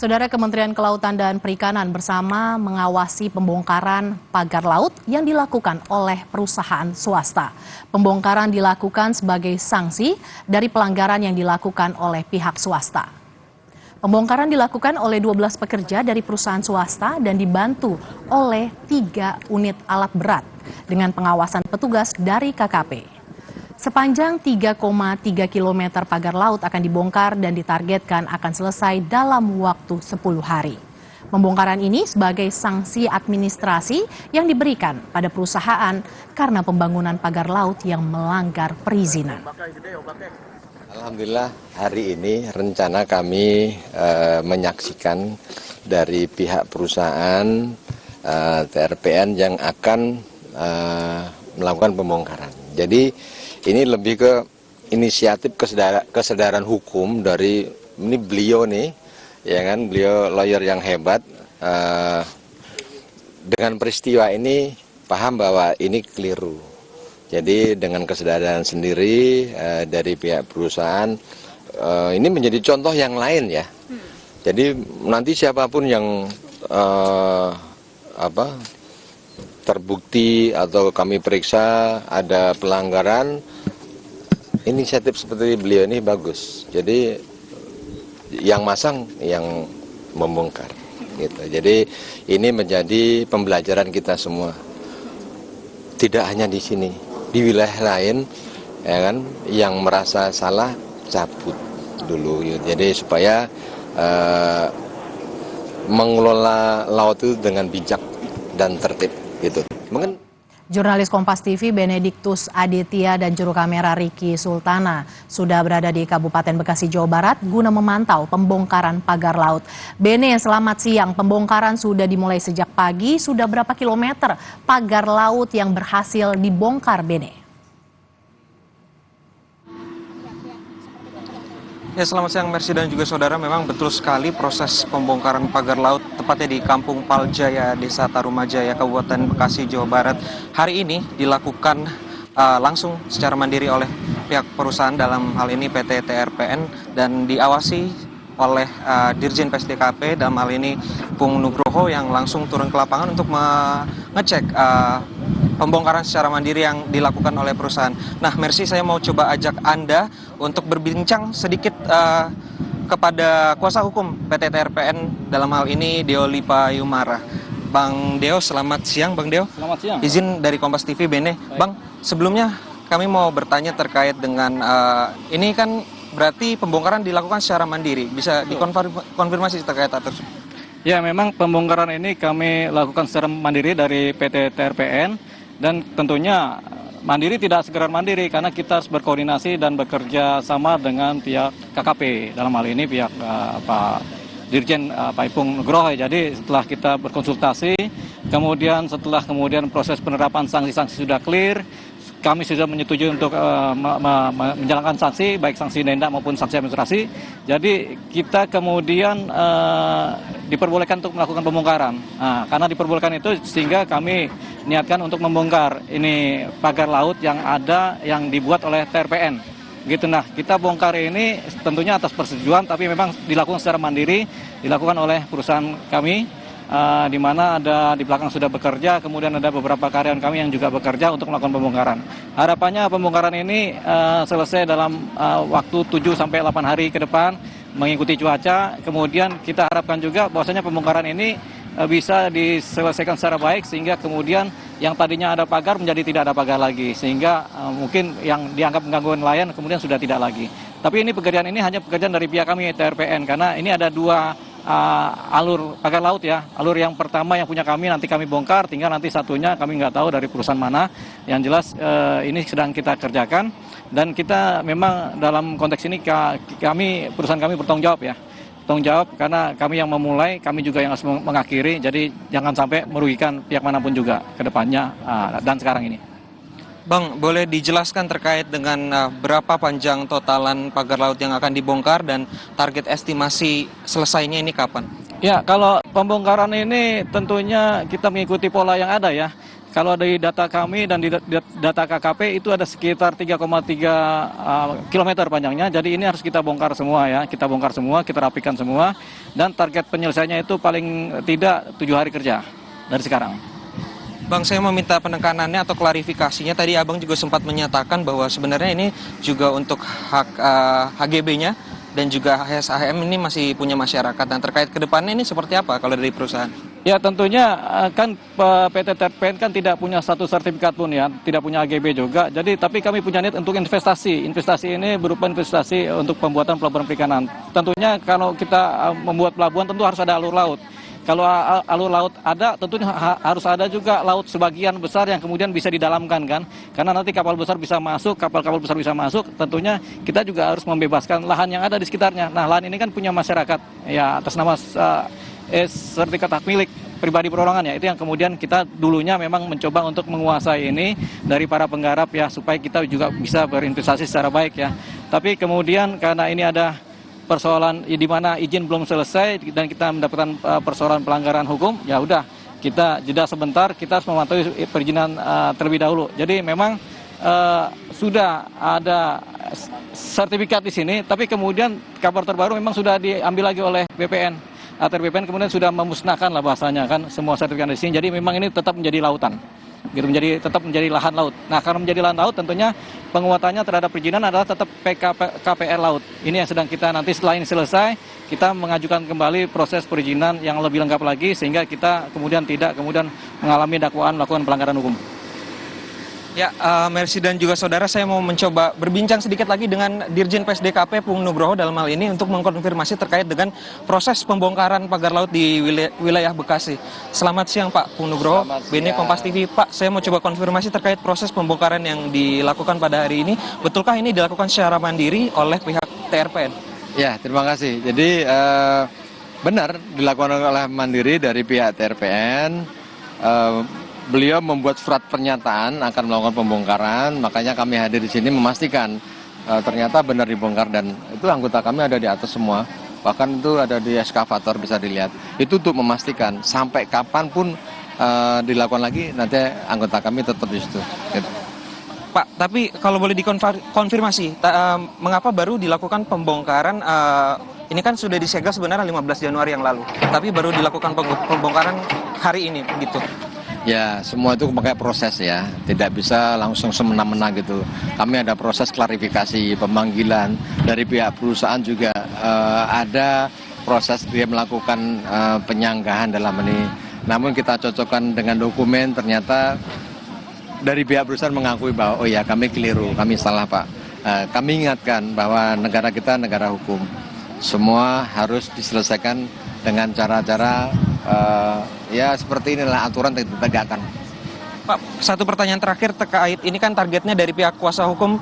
Saudara, Kementerian Kelautan dan Perikanan bersama mengawasi pembongkaran pagar laut yang dilakukan oleh perusahaan swasta. Pembongkaran dilakukan sebagai sanksi dari pelanggaran yang dilakukan oleh pihak swasta. Pembongkaran dilakukan oleh 12 pekerja dari perusahaan swasta dan dibantu oleh 3 unit alat berat dengan pengawasan petugas dari KKP. Sepanjang 3,3 km pagar laut akan dibongkar dan ditargetkan akan selesai dalam waktu 10 hari. Pembongkaran ini sebagai sanksi administrasi yang diberikan pada perusahaan karena pembangunan pagar laut yang melanggar perizinan. Alhamdulillah hari ini rencana kami menyaksikan dari pihak perusahaan TRPN yang akan melakukan pembongkaran. Jadi ini lebih ke inisiatif kesadaran hukum dari ini beliau nih, ya kan, beliau lawyer yang hebat. Dengan peristiwa ini paham bahwa ini keliru. Jadi dengan kesadaran sendiri dari pihak perusahaan ini menjadi contoh yang lain ya. Jadi nanti siapapun yang terbukti atau kami periksa ada pelanggaran, inisiatif seperti beliau ini bagus. Jadi yang masang yang membongkar gitu. Jadi ini menjadi pembelajaran kita semua. Tidak hanya di sini, di wilayah lain ya kan, yang merasa salah cabut dulu gitu. Jadi supaya mengelola laut itu dengan bijak dan tertib gitu. Jurnalis Kompas TV Benediktus Aditya dan juru kamera Riki Sultana sudah berada di Kabupaten Bekasi, Jawa Barat guna memantau pembongkaran pagar laut. Bene, selamat siang. Pembongkaran sudah dimulai sejak pagi. Sudah berapa kilometer pagar laut yang berhasil dibongkar, Bene? Ya, selamat siang Mercy dan juga saudara. Memang betul sekali proses pembongkaran pagar laut tepatnya di Kampung Paljaya, Desa Tarumajaya, Kabupaten Bekasi, Jawa Barat hari ini dilakukan langsung secara mandiri oleh pihak perusahaan, dalam hal ini PT TRPN, dan diawasi oleh Dirjen PSDKP, dalam hal ini Pung Nugroho, yang langsung turun ke lapangan untuk mengecek pembongkaran secara mandiri yang dilakukan oleh perusahaan. Nah, Mercy, saya mau coba ajak Anda untuk berbincang sedikit kepada kuasa hukum PT TRPN, dalam hal ini Deo Lipa Yumara. Bang Deo, selamat siang Bang Deo. Selamat siang. Izin dari Kompas TV, Bene. Baik. Bang, sebelumnya kami mau bertanya terkait dengan ini kan berarti pembongkaran dilakukan secara mandiri. Bisa dikonfirmasi terkait atas? Ya, memang pembongkaran ini kami lakukan secara mandiri dari PT TRPN, dan tentunya mandiri tidak sekedar mandiri karena kita harus berkoordinasi dan bekerja sama dengan pihak KKP, dalam hal ini pihak Pak Dirjen Pak Ipung Nugroho. Jadi setelah kita berkonsultasi, kemudian proses penerapan sanksi-sanksi sudah clear, kami sudah menyetujui untuk menjalankan sanksi, baik sanksi denda maupun sanksi administrasi. Jadi kita kemudian diperbolehkan untuk melakukan pembongkaran. Nah, karena diperbolehkan itu sehingga kami niatkan untuk membongkar ini pagar laut yang ada yang dibuat oleh TRPN. Gitu. Nah, kita bongkar ini tentunya atas persetujuan, tapi memang dilakukan secara mandiri, dilakukan oleh perusahaan kami, di mana ada di belakang sudah bekerja, kemudian ada beberapa karyawan kami yang juga bekerja untuk melakukan pembongkaran. Harapannya pembongkaran ini selesai dalam waktu 7-8 hari ke depan, mengikuti cuaca. Kemudian kita harapkan juga bahwasanya pembongkaran ini bisa diselesaikan secara baik, sehingga kemudian yang tadinya ada pagar menjadi tidak ada pagar lagi, sehingga mungkin yang dianggap mengganggu nelayan kemudian sudah tidak lagi. Tapi ini pekerjaan ini hanya pekerjaan dari pihak kami TRPN, karena ini ada 2 alur pagar laut ya. Alur yang pertama yang punya kami nanti kami bongkar, tinggal nanti satunya kami nggak tahu dari perusahaan mana. Yang jelas ini sedang kita kerjakan, dan kita memang dalam konteks ini perusahaan kami bertanggung jawab ya. Tanggung jawab karena kami yang memulai, kami juga yang harus mengakhiri, jadi jangan sampai merugikan pihak manapun juga ke depannya dan sekarang ini. Bang, boleh dijelaskan terkait dengan berapa panjang totalan pagar laut yang akan dibongkar dan target estimasi selesainya ini kapan? Ya, kalau pembongkaran ini tentunya kita mengikuti pola yang ada ya. Kalau dari data kami dan di data KKP itu ada sekitar 3,3 kilometer panjangnya. Jadi ini harus kita bongkar semua ya. Kita bongkar semua, kita rapikan semua. Dan target penyelesaiannya itu paling tidak 7 hari kerja dari sekarang. Bang, saya meminta penekanannya atau klarifikasinya. Tadi Abang juga sempat menyatakan bahwa sebenarnya ini juga untuk hak HGB-nya dan juga HSAM ini masih punya masyarakat. Dan terkait ke depannya ini seperti apa kalau dari perusahaan? Ya tentunya kan PT TRPN kan tidak punya satu sertifikat pun ya, tidak punya AGB juga. Jadi tapi kami punya niat untuk investasi. Investasi ini berupa investasi untuk pembuatan pelabuhan perikanan. Tentunya kalau kita membuat pelabuhan tentu harus ada alur laut. Kalau alur laut ada, tentunya harus ada juga laut sebagian besar yang kemudian bisa didalamkan kan. Karena nanti kapal besar bisa masuk, kapal-kapal besar bisa masuk, tentunya kita juga harus membebaskan lahan yang ada di sekitarnya. Nah, lahan ini kan punya masyarakat ya atas nama sertifikat hak milik pribadi perorangan ya, itu yang kemudian kita dulunya memang mencoba untuk menguasai ini dari para penggarap ya, supaya kita juga bisa berinvestasi secara baik ya. Tapi kemudian karena ini ada persoalan di mana izin belum selesai dan kita mendapatkan persoalan pelanggaran hukum, ya udah kita jeda sebentar, kita harus memantau perizinan terlebih dahulu. Jadi memang sudah ada sertifikat di sini, tapi kemudian kabar terbaru memang sudah diambil lagi oleh BPN. Atau BPN kemudian sudah memusnahkan lah bahasanya kan semua sertifikat di sini. Jadi memang ini tetap menjadi lautan, gitu, tetap menjadi lahan laut. Nah, karena menjadi lahan laut tentunya penguatannya terhadap perizinan adalah tetap KPR laut. Ini yang sedang kita nanti setelah ini selesai, kita mengajukan kembali proses perizinan yang lebih lengkap lagi sehingga kita kemudian tidak mengalami dakwaan melakukan pelanggaran hukum. Ya, Mercy dan juga saudara, saya mau mencoba berbincang sedikit lagi dengan Dirjen PSDKP Pung Nugroho dalam hal ini untuk mengkonfirmasi terkait dengan proses pembongkaran pagar laut di wilayah Bekasi. Selamat siang Pak Pung Nugroho, BNI Kompas TV. Pak, saya mau coba konfirmasi terkait proses pembongkaran yang dilakukan pada hari ini. Betulkah ini dilakukan secara mandiri oleh pihak TRPN? Ya, terima kasih. Jadi benar dilakukan oleh mandiri dari pihak TRPN. Beliau membuat surat pernyataan akan melakukan pembongkaran, makanya kami hadir di sini memastikan ternyata benar dibongkar dan itu anggota kami ada di atas semua, bahkan itu ada di eskavator bisa dilihat. Itu untuk memastikan sampai kapanpun dilakukan lagi nanti anggota kami tetap di situ. Gitu. Pak, tapi kalau boleh dikonfirmasi, mengapa baru dilakukan pembongkaran? Ini kan sudah disegel sebenarnya 15 Januari yang lalu, tapi baru dilakukan pembongkaran hari ini, begitu? Ya, semua itu pakai proses ya, tidak bisa langsung semena-mena gitu. Kami ada proses klarifikasi, pemanggilan dari pihak perusahaan juga ada proses dia melakukan penyanggahan dalam ini. Namun kita cocokkan dengan dokumen, ternyata dari pihak perusahaan mengakui bahwa oh ya kami keliru, kami salah Pak. Kami ingatkan bahwa negara kita negara hukum, semua harus diselesaikan dengan cara-cara ya seperti inilah aturan ditegakkan. Pak, satu pertanyaan terakhir terkait ini kan targetnya dari pihak kuasa hukum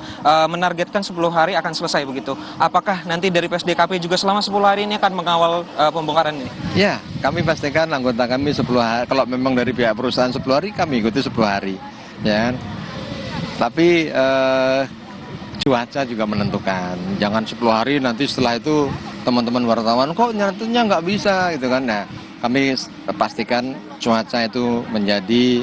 menargetkan 10 hari akan selesai begitu. Apakah nanti dari PSDKP juga selama 10 hari ini akan mengawal pembongkaran ini? Ya, kami pastikan anggota kami 10 hari, kalau memang dari pihak perusahaan 10 hari kami ikuti 10 hari. Ya. Tapi cuaca juga menentukan. Jangan 10 hari nanti setelah itu teman-teman wartawan kok nyatunya nggak bisa gitu kan. Nah, kami pastikan cuaca itu menjadi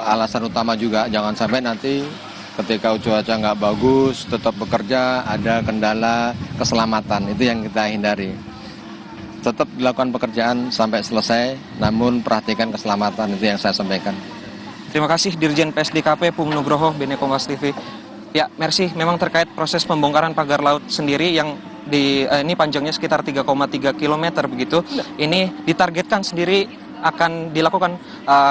alasan utama juga, jangan sampai nanti ketika cuaca nggak bagus tetap bekerja ada kendala keselamatan, itu yang kita hindari. Tetap dilakukan pekerjaan sampai selesai, namun perhatikan keselamatan, itu yang saya sampaikan. Terima kasih Dirjen PSDKP Pung Nugroho, BNI Kompas TV. Ya, Mercy, memang terkait proses pembongkaran pagar laut sendiri yang ini panjangnya sekitar 3,3 km begitu. Ini ditargetkan sendiri akan dilakukan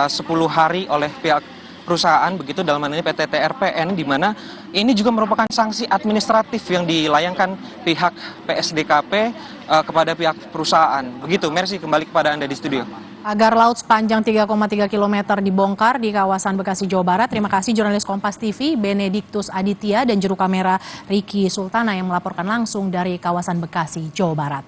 10 hari oleh pihak perusahaan begitu, dalam hal ini PT TRPN, di mana ini juga merupakan sanksi administratif yang dilayangkan pihak PSDKP kepada pihak perusahaan. Begitu, Mercy, kembali kepada Anda di studio. Pagar laut sepanjang 3,3 km dibongkar di kawasan Bekasi, Jawa Barat. Terima kasih jurnalis Kompas TV Benediktus Aditya dan juru kamera Riki Sultana yang melaporkan langsung dari kawasan Bekasi, Jawa Barat.